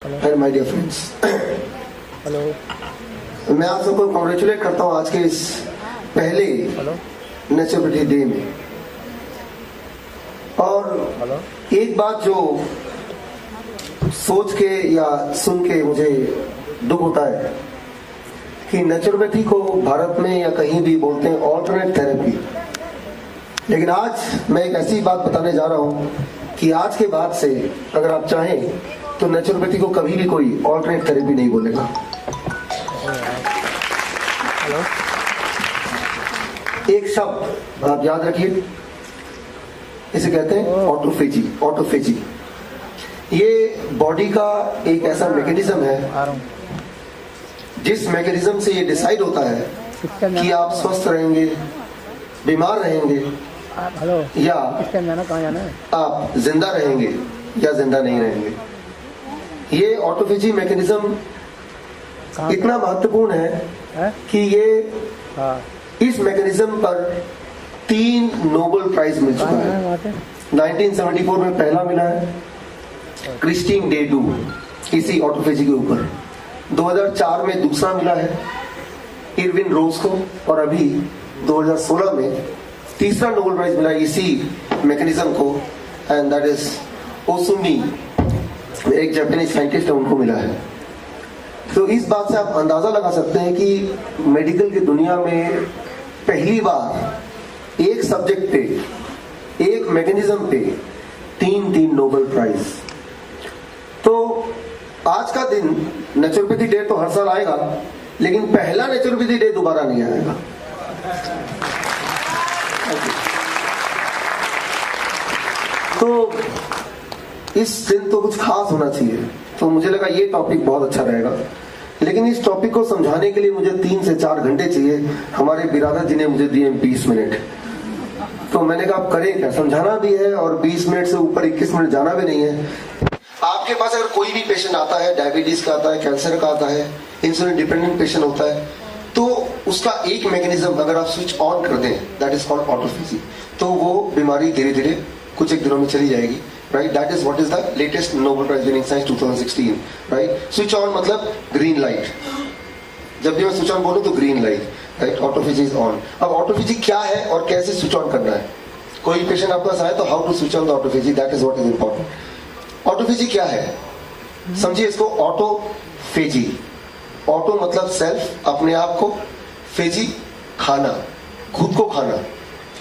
Hello my dear friends, hello. मैं आप सबको कॉन्ग्रेचुलेट करता हूँ आज के इस पहले नेचुरलिटी डे में। और एक बात जो सोच के या सुन के मुझे दुख होता है कि नेचुरोपैथी को भारत में या कहीं भी बोलते हैं ऑल्टरनेट थेरेपी, लेकिन आज मैं एक ऐसी बात बताने जा रहा हूँ कि आज के बाद से अगर आप चाहें तो नेचुरोपैथी को कभी भी कोई ऑल्टरनेट थेरेपी नहीं बोलेगा। एक शब्द आप याद रखिए, इसे कहते हैं ऑटोफेजी। ऑटोफेजी ये बॉडी का एक ऐसा मैकेनिज्म है जिस मैकेनिज्म से ये डिसाइड होता है कि आप स्वस्थ रहेंगे, बीमार रहेंगे या आप जिंदा रहेंगे या जिंदा नहीं रहेंगे। ये ऑटोफेजी मैकेनिज्म इतना महत्वपूर्ण है कि ये इस मैकेनिज्म पर 3 नोबेल प्राइज मिल चुका है। 1974 में पहला मिला है क्रिस्टीन डेडू इसी ऑटोफेजी के ऊपर, 2004 में दूसरा मिला है इरविन रोज को, और अभी 2016 में तीसरा नोबेल प्राइज मिला इसी मैकेनिज्म को, एंड दैट इज ओसुमी, एक जापानीज साइंटिस्ट है, उनको मिला है। तो इस बात से आप अंदाजा लगा सकते हैं कि मेडिकल की दुनिया में पहली बार एक सब्जेक्ट पे, एक मैकेनिज्म पे 3 नोबेल प्राइज। तो आज का दिन नेचुरोपैथी डे तो हर साल आएगा, लेकिन पहला नेचुरोपैथी डे दोबारा नहीं आएगा। तो इस दिन तो कुछ खास होना चाहिए, तो मुझे लगा ये टॉपिक बहुत अच्छा रहेगा। लेकिन इस टॉपिक को समझाने के लिए मुझे 3 से 4 घंटे चाहिए। हमारे बिरादर जी ने मुझे दिए 20 मिनट, तो मैंने कहा आप करें क्या, समझाना भी है और 20 मिनट से ऊपर 21 मिनट जाना भी नहीं है। आपके पास अगर कोई भी पेशेंट आता है, डायबिटीज का आता है, कैंसर का आता है, इंसुलिन डिपेंडेंट पेशेंट होता है, तो उसका एक मैकेनिज्म अगर आप स्विच ऑन कर दें, दैट इज कॉल्ड ऑटोफेजी, तो वो बीमारी धीरे धीरे कुछ एक दिनों में चली जाएगी। Right, that is what is the latest Nobel Prize winning science 2016. Right, switch on मतलब green light. जब भी मैं switch on बोलूँ तो green light. Right, autophagy is on. अब autophagy क्या है और कैसे switch on करना है? कोई पेशेंट आपके पास आए तो how to switch on the autophagy, that is what is important. Autophagy क्या है? समझिए इसको, autophagy. Auto मतलब self, अपने आप को, phagy खाना, खुद को खाना.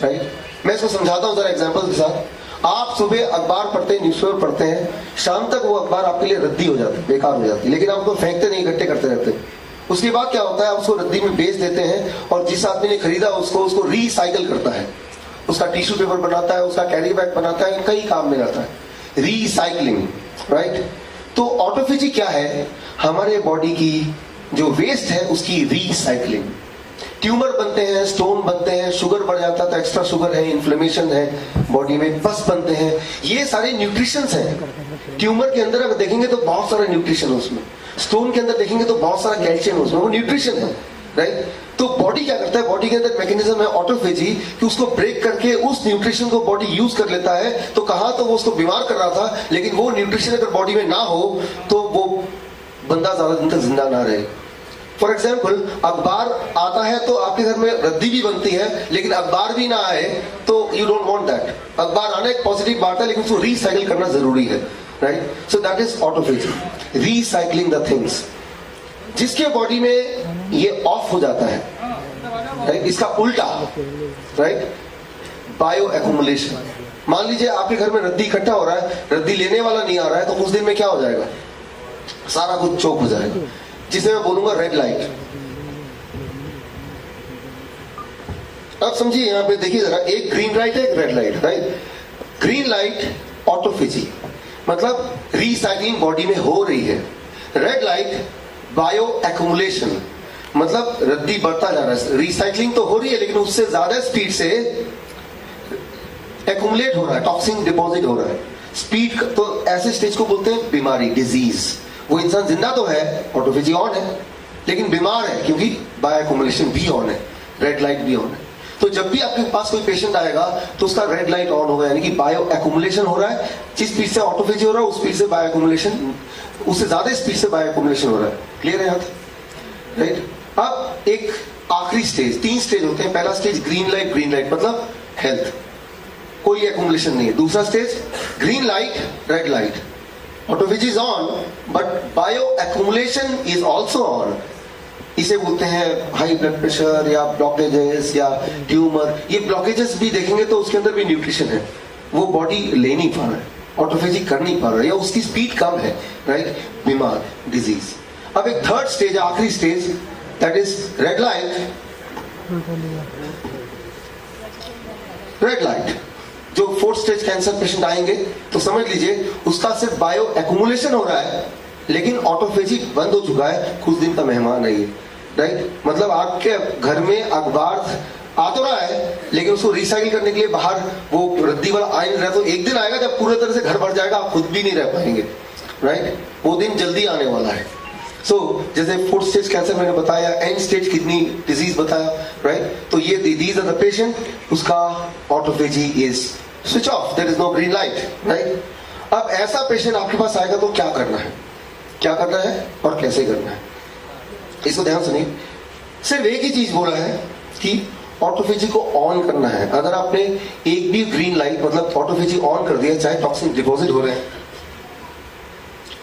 Right? मैं इसको समझाता हूँ जरा एग्जाम्पल के साथ। आप सुबह अखबार पढ़ते हैं, न्यूज़पेपर पढ़ते हैं, शाम तक वो अखबार आपके लिए रद्दी हो जाती है, बेकार हो जाती है, लेकिन आप उसको फेंकते नहीं, इकट्ठे करते रहते हैं। उसके बाद क्या होता है, आप उसको रद्दी में बेच देते हैं और जिस आदमी ने खरीदा उसको रीसाइकिल करता है, उसका टिश्यू पेपर बनाता है, उसका कैरी बैग बनाता है, कई काम में आता है, रीसाइक्लिंग। राइट, तो ऑटोफेजी क्या है? हमारे बॉडी की जो वेस्ट है उसकी रीसाइक्लिंग। ट्यूमर बनते हैं, स्टोन बनते हैं, शुगर बढ़ जाता है तो एक्स्ट्रा शुगर है, इन्फ्लेमेशन है बॉडी में, पस बनते हैं, ये सारे न्यूट्रिशंस हैं। ट्यूमर के अंदर अगर देखेंगे तो बहुत सारा न्यूट्रिशन है उसमें, स्टोन के अंदर देखेंगे तो बहुत सारा कैल्शियम है उसमें, वो न्यूट्रिशन है। राइट, तो बॉडी क्या करता है, बॉडी के अंदर मैकेनिज्म है ऑटोफेजी कि उसको ब्रेक करके उस न्यूट्रिशन को बॉडी यूज कर लेता है। तो कहा तो वो उसको बीमार कर रहा था, लेकिन वो न्यूट्रिशन अगर बॉडी में ना हो तो वो बंदा ज्यादा दिन तक जिंदा ना रहे। फॉर एग्जाम्पल, अखबार आता है तो आपके घर में रद्दी भी बनती है, लेकिन अखबार भी ना आए तो यू डोंट वांट दैट। अखबार आना एक पॉजिटिव बात है, लेकिन उसको रीसाइकिल करना जरूरी है। Right, so that is autophagy, recycling the things. जिसके बॉडी में ये ऑफ हो जाता है, राइट, इसका उल्टा, राइट, बायो एक्यूमुलेशन। मान लीजिए आपके घर में रद्दी इकट्ठा हो रहा है, रद्दी लेने वाला नहीं आ रहा है, तो कुछ दिन में क्या हो जाएगा, सारा कुछ चौक हो जाएगा, जिसे मैं बोलूंगा रेड लाइट। अब समझिए यहां पे देखिए जरा, एक ग्रीन लाइट है, एक red light. Right, green light autophagy मतलब रीसाइक्लिंग बॉडी में हो रही है, रेड लाइट बायो एक्यूमुलेशन मतलब रद्दी बढ़ता जा रहा है। रिसाइक्लिंग तो हो रही है, लेकिन उससे ज्यादा स्पीड से एक्यूमुलेट हो रहा है, टॉक्सिन डिपॉजिट हो रहा है। स्पीड तो ऐसे स्टेज को बोलते हैं बीमारी, डिजीज। वो इंसान जिंदा तो है, ऑटोफेजी ऑन है, लेकिन बीमार है क्योंकि बायो एक्यूमुलेशन भी ऑन है, रेड लाइट भी ऑन है। तो जब भी आपके पास कोई पेशेंट आएगा तो उसका रेड लाइट ऑन होगा, यानी कि बायो एक्यूमुलेशन हो रहा है। जिस स्पीड से ऑटोफेजी हो रहा है उस स्पीड से बायो एक्यूमुलेशन, उससे ज्यादा स्पीड से बायो एक्यूमुलेशन हो रहा है। क्लियर है यहाँ तक? राइट। अब एक आखिरी स्टेज, 3 स्टेज होते हैं। पहला स्टेज ग्रीन लाइट मतलब हेल्थ, कोई एक्यूमुलेशन नहीं है। दूसरा stage green light red light, autophagy is on but bio accumulation is also on. इसे बोलते हैं हाई ब्लड प्रेशर या ब्लॉकेजेस या ट्यूमर। ये ब्लॉकेजेस भी देखेंगे तो उसके अंदर भी न्यूट्रिशन है, वो बॉडी ले नहीं पा रहा है, ऑटोफेजी कर नहीं पा रहा है, या उसकी स्पीड कम है, राइट, बीमार, डिजीज। अब एक थर्ड स्टेज, आखिरी stage, that is red light. Red light जो 4th स्टेज कैंसर पेशेंट आएंगे तो समझ लीजिए उसका सिर्फ बायो एक्यूमुलेशन हो रहा है लेकिन ऑटोफेजी बंद हो चुका है, कुछ दिन का मेहमान है ये, राइट। मतलब आपके घर में अखबार आ तो रहा है लेकिन उसको रिसाइकिल करने के लिए बाहर वो रद्दी वाला आ नहीं रहा, तो एक दिन आएगा जब पूरे तरह से घर भर जाएगा, आप खुद भी नहीं रह पाएंगे, राइट। वो दिन जल्दी आने वाला है। जैसे 4th स्टेज कैंसर मैंने बताया, एंड स्टेज किडनी डिजीज बताया, राइट। तो ये दीज आर द पेशेंट, उसका autophagy is switch off, there is no green light, right. अब ऐसा पेशेंट आपके पास आएगा तो क्या करना है, क्या करना है और कैसे करना है, इसको ध्यान सुनिए। सिर्फ एक ही चीज बोला है कि ऑटोफेजी को ऑन करना है। अगर आपने एक भी ग्रीन लाइट मतलब ऑटोफेजी ऑन कर दिया, चाहे टॉक्सिन डिपॉजिट हो रहे हैं,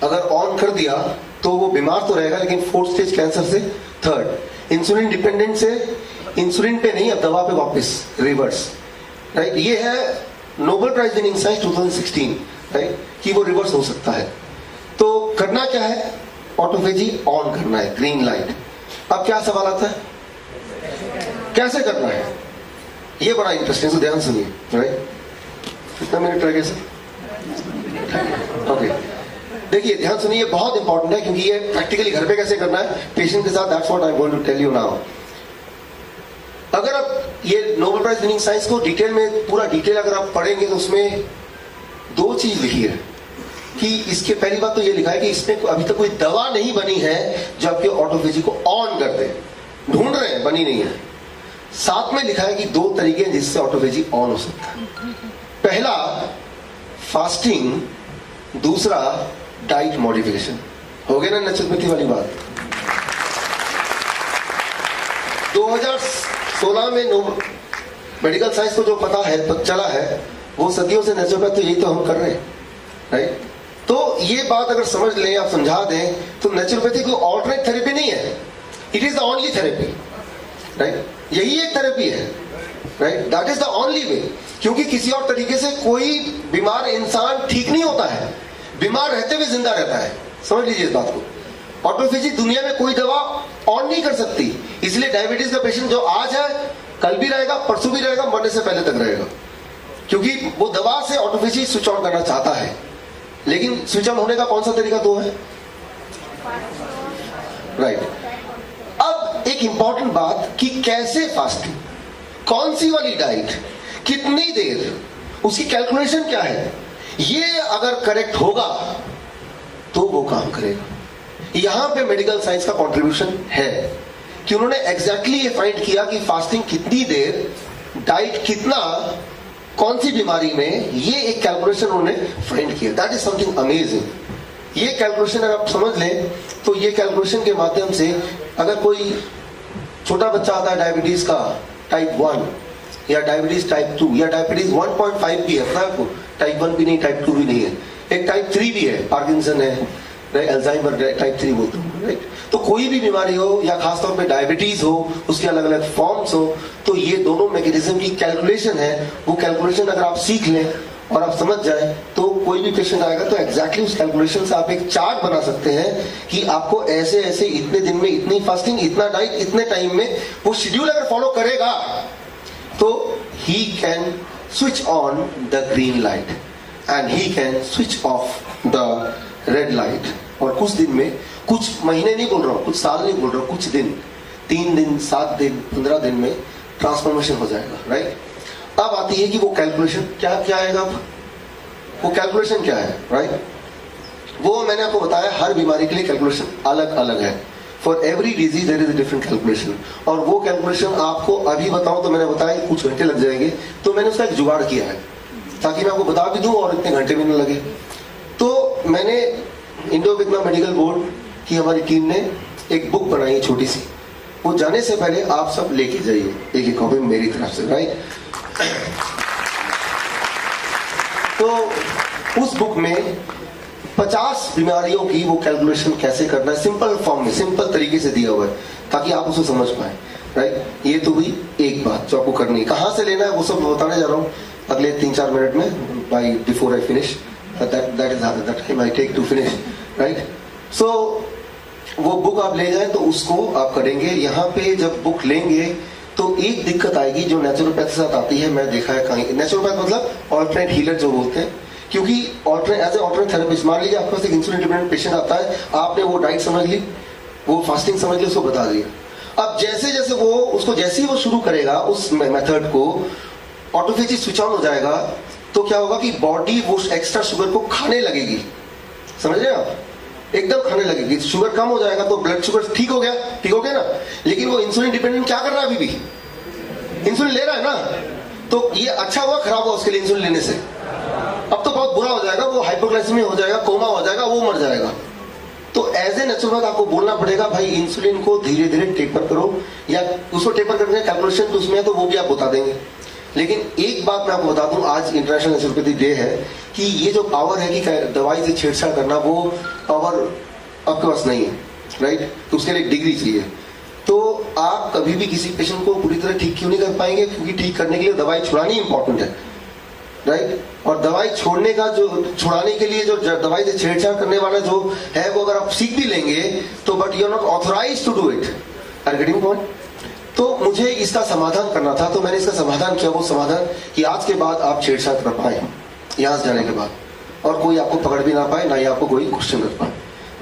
अगर ऑन कर दिया तो वो बीमार तो रहेगा लेकिन 4th स्टेज कैंसर से 3rd, इंसुलिन डिपेंडेंट से इंसुलिन पे नहीं, अब दवा पे वापस रिवर्स, राइट। ये है Nobel prize winning science 2016, right, कि वो रिवर्स हो सकता है। तो करना क्या है, ऑटोफेजी ऑन करना है, ग्रीन लाइट। अब क्या सवाल आता है, कैसे करना है, ये बड़ा इंटरेस्टिंग, तो ध्यान सुनिए, राइट। कितना मिनट रह गया सर? ओके, देखिए ध्यान सुनिए, ये बहुत इंपॉर्टेंट है क्योंकि ये प्रैक्टिकली घर पे कैसे करना है पेशेंट के साथ, that's what I am going to tell you now. अगर आप ये नोबेल प्राइज विनिंग साइंस को डिटेल में, पूरा डिटेल अगर आप पढ़ेंगे तो उसमें 2 चीज लिखी है कि इसके, पहली बात तो ये लिखा है कि इसमें अभी तक कोई दवा नहीं बनी है जो आपके ऑटोफेजी को ऑन कर दे, ढूंढ रहे हैं, बनी नहीं है। साथ में लिखा है कि 2 तरीके हैं जिससे ऑटोफेजी ऑन हो सकता है। पहला फास्टिंग, दूसरा डाइट मॉडिफिकेशन। हो गया ना नेचुरोपैथी वाली बात। 2016 में मेडिकल साइंस को जो पता है, चला है, वो सदियों से नेचुरोपैथ, तो यही तो हम कर रहे हैं, राइट। तो ये बात अगर समझ लें, आप समझा दें, तो नेचुरोपैथी कोई ऑल्टरनेट थेरेपी नहीं है, it is the only therapy, right. यही एक थेरेपी है, right, that is the only way. क्योंकि किसी और तरीके से कोई बीमार इंसान ठीक नहीं होता है, बीमार रहते हुए जिंदा रहता है, समझ लीजिए इस बात को। ऑटोफेजी दुनिया में कोई दवा ऑन नहीं कर सकती, इसलिए डायबिटीज का पेशेंट जो आज है कल भी रहेगा, परसों भी रहेगा, मरने से पहले तक रहेगा, क्योंकि वो दवा से ऑटोफेजी स्विच ऑन करना चाहता है। लेकिन स्विच ऑन होने का कौन सा तरीका 2 है, राइट। अब एक इंपॉर्टेंट बात कि कैसे फास्टिंग, कौन सी वाली डाइट, कितनी देर, उसकी कैलकुलेशन क्या है, ये अगर करेक्ट होगा तो वो काम करेगा। यहां पे मेडिकल साइंस का कंट्रीब्यूशन है कि उन्होंने एग्जैक्टली ये फाइंड किया कि फास्टिंग कितनी देर, डाइट कितना, कौन सी बीमारी में, ये एक कैलकुलेशन उन्होंने फाइंड किया। That is something amazing. ये कैलकुलेशन अगर आप समझ लें तो ये कैलकुलेशन के माध्यम से अगर कोई छोटा बच्चा आता है डायबिटीज का टाइप 1 या डायबिटीज टाइप 2 या डायबिटीज 1.5 भी है, आपको टाइप 1 भी नहीं, टाइप 2 भी नहीं है, एक टाइप 3 भी है, पार्किंसन है, अल्जाइमर टाइप 3 बोलते हैं, राइट। तो कोई भी बीमारी हो या खासतौर पे डायबिटीज हो, उसके अलग अलग फॉर्म्स हो, तो ये दोनों मैकेनिज्म की कैलकुलेशन है, वो कैलकुलेशन अगर आप सीख लें और आप समझ जाए तो कोई भी पेशेंट आएगा तो एग्जैक्टली उस कैलकुलेशन से आप एक चार्ट बना सकते हैं कि आपको ऐसे ऐसे इतने दिन में इतनी फास्टिंग, इतना डाइट, इतने टाइम में, वो शेड्यूल अगर फॉलो करेगा तो he can switch on the green light and he can switch off the red light. और कुछ दिन में, कुछ महीने नहीं बोल रहा हूं, कुछ साल नहीं बोल रहा हूं, कुछ दिन, 3 दिन, 7 दिन, 15 दिन में ट्रांसफॉर्मेशन हो जाएगा, राइट। अब आती है कि वो कैलकुलेशन क्या क्या आएगा, वो कैलकुलेशन क्या है, राइट। वो मैंने आपको बताया हर बीमारी के लिए कैलकुलेशन अलग अलग है। For every disease there is a different calculation, और वो कैलकुलेशन आपको अभी बताऊं तो मैंने बताया कुछ घंटे लग जाएंगे, तो मैंने उसका एक जुगाड़ किया है ताकि मैं आपको बता भी दूं और इतने घंटे भी न लगे। तो मैंने इंडो वियतनाम मेडिकल बोर्ड की हमारी टीम ने एक बुक बनाई है छोटी सी, वो जाने से पहले आप सब लेके जाइए एक एक कॉपी मेरी तरफ से, राइट। तो उस बुक में 50 बीमारियों की वो कैलकुलेशन कैसे करना है सिंपल फॉर्म में, सिंपल तरीके से दिया हुआ है ताकि आप उसे समझ पाए, राइट। ये तो हुई एक बात जो आपको करनी है। कहाँ से लेना है वो सब बताने जा रहा हूँ अगले 3-4 मिनट में, by before I finish, that is that time I take to finish, right. So वो बुक आप ले जाए तो उसको आप करेंगे। यहाँ पे जब बुक लेंगे तो एक दिक्कत आएगी जो नेचुरोपैथ के साथ आती है, मैं देखा है कहीं, नेचुरोपैथ मतलब ऑल्टरनेट हीलर जो बोलते हैं, क्योंकि एज ए ऑल्टरनेट थेरेपिस्ट, मान लीजिए आपके पास एक इंसुलिन डिपेंडेंट पेशेंट आता है, आपने वो डाइट समझ ली, वो फास्टिंग समझ ली, उसको बता दिया। अब जैसे जैसे वो उसको जैसे ही वो शुरू करेगा उस मेथड को, ऑटोफेजी स्विच ऑन हो जाएगा, तो क्या होगा कि बॉडी वो एक्स्ट्रा शुगर को खाने लगेगी, समझ रहे हैं आप, एकदम खाने लगेगी। शुगर कम हो जाएगा तो ब्लड शुगर ठीक हो गया ना, लेकिन वो इंसुलिन डिपेंडेंट क्या कर रहा है, अभी भी इंसुलिन ले रहा है ना, तो ये अच्छा हुआ खराब हुआ उसके लिए इंसुलिन लेने से? अब तो बहुत बुरा हो जाएगा, वो हाइपोग्लाइसेमिया हो जाएगा, कोमा हो जाएगा, वो मर जाएगा। तो एज ए नेचुरोपैथ आपको बोलना पड़ेगा भाई इंसुलिन को धीरे धीरे टेपर करो, या उसको टेपर करने का कैलकुलेशन तो उसमें है तो वो भी आप बता देंगे। लेकिन एक बात मैं आपको बता दूं, आज इंटरनेशनल नेचुरोपैथी डे है, कि ये जो पावर है कि दवाई से छेड़छाड़ करना, वो पावर आपके पास नहीं है, राइट। तो उसके लिए एक डिग्री चाहिए। तो आप कभी भी किसी पेशेंट को पूरी तरह ठीक क्यों नहीं कर पाएंगे, क्योंकि ठीक करने के लिए दवाई छुड़ानी इंपॉर्टेंट है, राइट। और दवाई छोड़ने का जो छुड़ाने के लिए जो दवाई से छेड़छाड़ करने वाला जो है, वो अगर आप सीख भी लेंगे तो but you are not authorised to do it, are getting point. तो मुझे इसका समाधान करना था, तो मैंने इसका समाधान किया। वो समाधान कि आज के बाद आप छेड़छाड़ कर पाए यहाँ से जाने के बाद, और कोई आपको पकड़ भी ना पाए, ना ही आपको कोई क्वेश्चन कर पाए,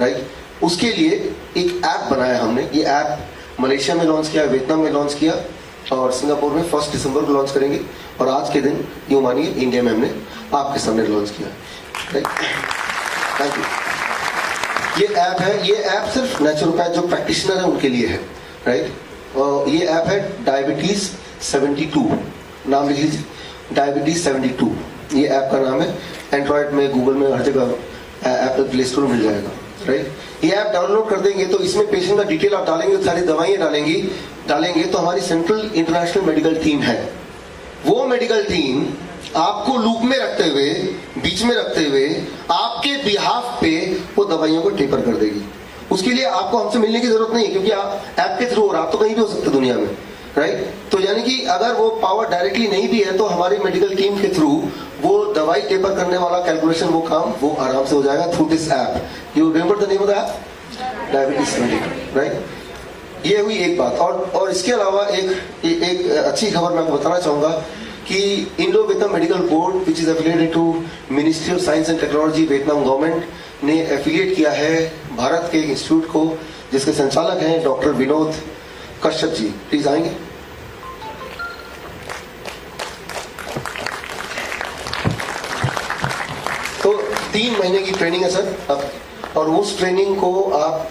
राइट। उसके लिए एक ऐप बनाया हमने। ये ऐप मलेशिया में लॉन्च किया, वियतनाम में लॉन्च किया, और सिंगापुर में 1 दिसंबर को लॉन्च करेंगे, और आज के दिन यूं मानिए इंडिया में हमने आपके सामने लॉन्च किया, राइट। Thank you. ये ऐप है, ये ऐप सिर्फ नेचुरोपैथ जो प्रैक्टिशनर है उनके लिए है, राइट। ये ऐप है डायबिटीज 72, नाम लिख लीजिए, डायबिटीज 72 ये ऐप का नाम है। एंड्रॉयड में, गूगल में, हर जगह एप्पल प्ले स्टोर मिल जाएगा, राइट। ये ऐप डाउनलोड कर देंगे तो इसमें पेशेंट का डिटेल आप डालेंगे, सारी दवाइयां डालेंगे तो हमारी सेंट्रल इंटरनेशनल मेडिकल टीम है, वो मेडिकल टीम आपको लूप में रखते हुए, बीच में रखते हुए, आपके बिहाफ पे वो दवाइयों को टेपर कर देगी। उसके लिए आपको हमसे मिलने की जरूरत नहीं है, क्योंकि आप ऐप के थ्रू, और आप तो कहीं भी हो सकते दुनिया में, राइट। तो यानी कि अगर वो पावर डायरेक्टली नहीं भी है तो हमारी मेडिकल टीम के थ्रू वो दवाई टेपर करने वाला कैलकुलेशन, वो काम वो आराम से हो जाएगा through this app. You remember the name of the app? Diabetes 72, right. ये हुई एक बात। और इसके अलावा एक अच्छी खबर मैं आपको बताना चाहूंगा कि Indo Vietnam medical board which is affiliated to ministry of science and technology, Vietnam government ने एफिलिएट किया है भारत के इंस्टीट्यूट को, जिसके संचालक हैं डॉक्टर विनोद कश्यप जी। प्लीज आएंगे। तो 3 महीने की ट्रेनिंग है सर अब, और उस ट्रेनिंग को आप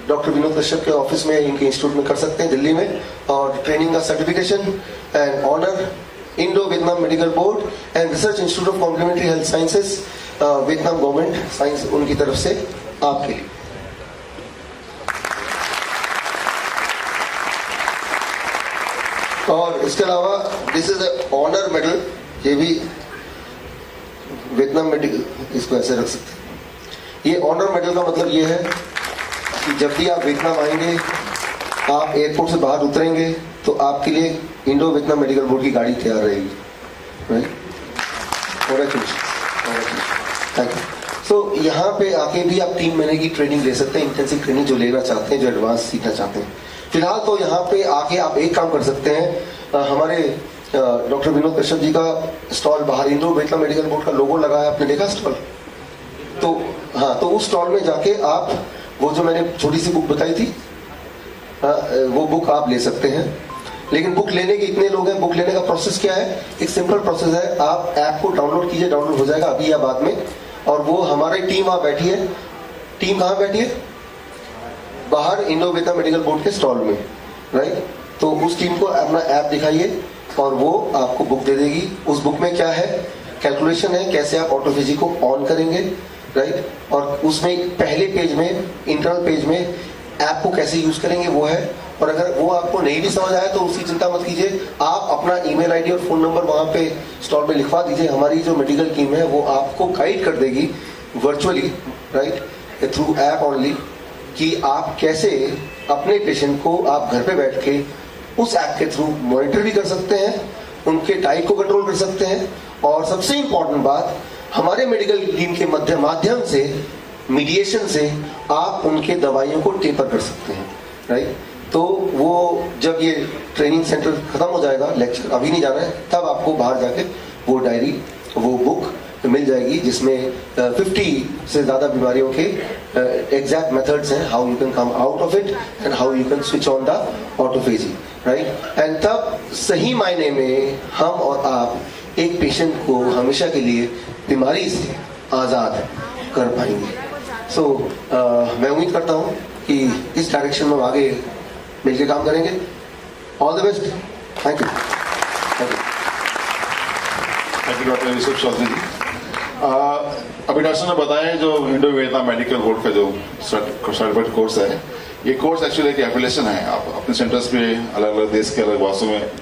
डॉक्टर विनोद कश्यप के ऑफिस में, इनके इंस्टीट्यूट में कर सकते हैं दिल्ली में। और ट्रेनिंग का certification and honour Indo Vietnam medical board and research institute of complementary health sciences, Vietnam government science, उनकी तरफ से आपके लिए। और इसके अलावा दिस इज ऑनर मेडल, ये भी वियतनाम मेडिकल, इसको ऐसे रख सकते हैं। ये ऑनर मेडल का मतलब ये है कि जब भी आप वियतनाम आएंगे, आप एयरपोर्ट से बाहर उतरेंगे तो आपके लिए इंडो वियतनाम मेडिकल बोर्ड की गाड़ी तैयार रहेगी, राइट। Thank you. सो यहाँ पे आके भी आप 3 महीने की ट्रेनिंग ले सकते हैं, इंटेंसिव ट्रेनिंग जो लेना चाहते हैं, जो एडवांस सीखना चाहते हैं। फिलहाल तो यहाँ पे आके आप एक काम कर सकते हैं, हमारे डॉक्टर विनोद कश्यप जी का स्टॉल बाहर, इंडो वियतनाम मेडिकल बोर्ड का लोगो लगा है, आपने देखा स्टॉल? तो हाँ, तो उस स्टॉल में जाके आप वो जो मैंने छोटी सी बुक बताई थी, वो बुक आप ले सकते हैं। लेकिन बुक लेने के इतने लोग हैं, बुक लेने का प्रोसेस क्या है? एक सिंपल प्रोसेस है, आप ऐप को डाउनलोड कीजिए, डाउनलोड हो जाएगा अभी या बाद में, और वो हमारी टीम वहां बैठी है। टीम कहाँ बैठी है? बाहर इंडो-वेता मेडिकल बोर्ड के स्टॉल में, राइट। तो उस टीम को अपना ऐप दिखाइए और वो आपको बुक दे देगी। उस बुक में क्या है, कैलकुलेशन है कैसे आप ऑटोफेजी को ऑन करेंगे, राइट। और उसमें पहले पेज में, इंटरनल पेज में ऐप को कैसे यूज करेंगे वो है। और अगर वो आपको नहीं भी समझ आया तो उसकी चिंता मत कीजिए, आप अपना ईमेल आईडी और फोन नंबर वहां पे स्टॉल पे लिखवा दीजिए। हमारी जो मेडिकल टीम है वो आपको गाइड कर देगी virtually, right, through app only, कि आप कैसे अपने पेशेंट को आप घर पे बैठ के उस ऐप के थ्रू मॉनिटर भी कर सकते हैं, उनके टाइप को कंट्रोल कर सकते हैं। और सबसे इंपॉर्टेंट बात, हमारे मेडिकल टीम के माध्यम से, मीडिएशन से आप उनके दवाइयों को टेपर कर सकते हैं, राइट। तो वो जब ये ट्रेनिंग सेंटर खत्म हो जाएगा, लेक्चर अभी नहीं जाना है, तब आपको बाहर जाके वो डायरी, वो बुक मिल जाएगी जिसमें 50 से ज्यादा बीमारियों के एग्जैक्ट मेथड्स हैं, how you can come out of it and how you can switch on the autophagy, right. And तब सही मायने में हम और आप एक पेशेंट को हमेशा के लिए बीमारी से आजाद कर पाएंगे। सो मैं उम्मीद करता हूँ कि इस डायरेक्शन में हम आगे मिलकर काम करेंगे। All the best. Thank you. Thank you doctor Yusuf Chaudhary ji. अभी डॉक्टर ने बताया जो इंडो-वेता मेडिकल बोर्ड का जो सर्टिफिकेट कोर्स है, ये कोर्स एक्चुअली एक एप्लीकेशन है। आप अपने सेंटर्स पे अलग अलग देश के अलग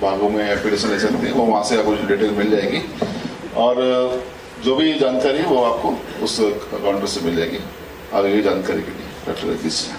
भागों में एप्लीकेशन ले सकते हैं, वो वहाँ से आपको डिटेल मिल जाएगी और जो भी जानकारी वो आपको उस काउंटर से मिल जाएगी आगे की जानकारी के लिए। डॉक्टर